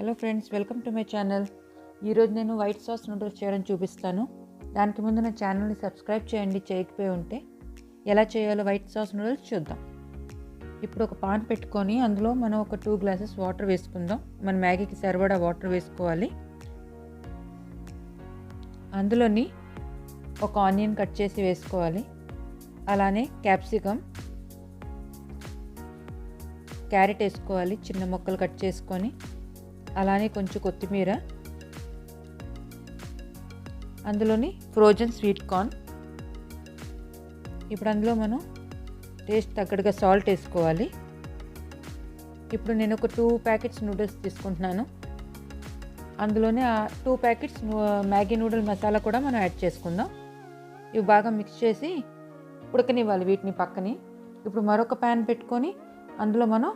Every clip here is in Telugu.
Hello friends, welcome to my channel. ఈరోజు నేను వైట్ సాస్ నూడిల్స్ చేయడం చూపిస్తాను. దానికి ముందు నా ఛానల్ని సబ్స్క్రైబ్ చేయండి చేయకపోయి ఉంటే. ఎలా చేయాలో వైట్ సాస్ నూడిల్స్ చూద్దాం. ఇప్పుడు ఒక పాన్ పెట్టుకొని అందులో మనం ఒక 2 గ్లాసెస్ వాటర్ వేసుకుందాం. మన మ్యాగీకి సరిపడా వాటర్ వేసుకోవాలి. అందులోని ఒక ఆనియన్ కట్ చేసి వేసుకోవాలి. అలానే క్యాప్సికమ్, క్యారెట్ వేసుకోవాలి చిన్న ముక్కలు కట్ చేసుకొని. అలానే కొంచెం కొత్తిమీర, అందులోని ఫ్రోజన్ స్వీట్ కార్న్. ఇప్పుడు అందులో మనం టేస్ట్ తగ్గట్టుగా సాల్ట్ వేసుకోవాలి. ఇప్పుడు నేను ఒక 2 ప్యాకెట్స్ నూడిల్స్ తీసుకుంటున్నాను. అందులోనే ఆ 2 ప్యాకెట్స్ మ్యాగీ నూడిల్ మసాలా కూడా మనం యాడ్ చేసుకుందాం. ఇవి బాగా మిక్స్ చేసి ఉడకనివ్వాలి వీటిని పక్కని. ఇప్పుడు మరొక ప్యాన్ పెట్టుకొని అందులో మనం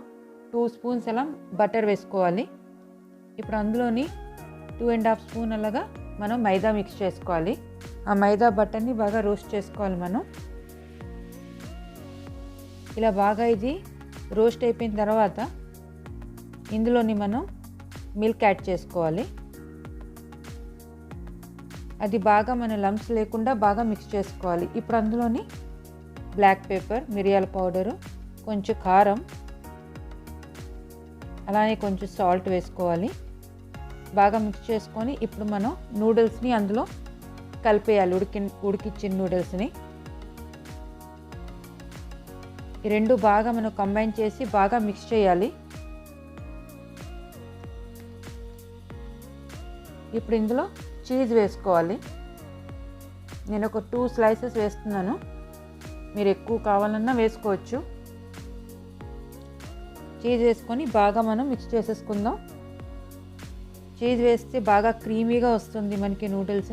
2 స్పూన్స్ అలా బటర్ వేసుకోవాలి. ఇప్పుడు అందులోని 2.5 స్పూన్ అలాగా మనం మైదా మిక్స్ చేసుకోవాలి. ఆ మైదా బటర్ని బాగా రోస్ట్ చేసుకోవాలి మనం. ఇలా బాగా ఇది రోస్ట్ అయిపోయిన తర్వాత ఇందులోని మనం మిల్క్ యాడ్ చేసుకోవాలి. అది బాగా మన లంప్స్ లేకుండా బాగా మిక్స్ చేసుకోవాలి. ఇప్పుడు అందులోని బ్లాక్ పెప్పర్, మిరియాల పౌడరు, కొంచెం కారం, అలానే కొంచెం సాల్ట్ వేసుకోవాలి. బాగా మిక్స్ చేసుకొని ఇప్పుడు మనం నూడిల్స్ని అందులో కలిపేయాలి. ఉడికిచ్చిన నూడిల్స్ని ఈ రెండు బాగా మనం కంబైన్ చేసి బాగా మిక్స్ చేయాలి. ఇప్పుడు ఇందులో చీజ్ వేసుకోవాలి. నేను ఒక 2 స్లైసెస్ వేస్తున్నాను. మీరు ఎక్కువ కావాలన్నా వేసుకోవచ్చు. చీజ్ వేసుకొని బాగా మనం మిక్స్ చేసేసుకుందాం. చీజ్ వేస్తే బాగా క్రీమీగా వస్తుంది మనకి నూడిల్స్.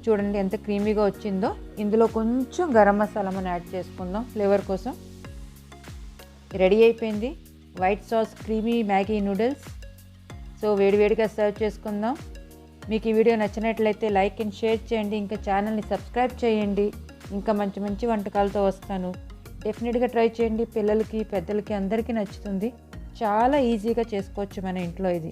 చూడండి ఎంత క్రీమీగా వచ్చిందో. ఇందులో కొంచెం గరం మసాలా మనం యాడ్ చేసుకుందాం ఫ్లేవర్ కోసం. రెడీ అయిపోయింది white sauce creamy Maggi noodles. So వేడివేడిగా సర్వ్ చేసుకుందాం. మీకు ఈ వీడియో నచ్చినట్లయితే లైక్ అండ్ షేర్ చేయండి. ఇంకా ఛానల్ని సబ్స్క్రైబ్ చేయండి. ఇంకా మంచి మంచి వంటకాలతో వస్తాను. డెఫినెట్గా ట్రై చేయండి. పిల్లలకి, పెద్దలకి అందరికీ నచ్చుతుంది. చాలా ఈజీగా చేసుకోవచ్చు మన ఇంట్లో ఇది.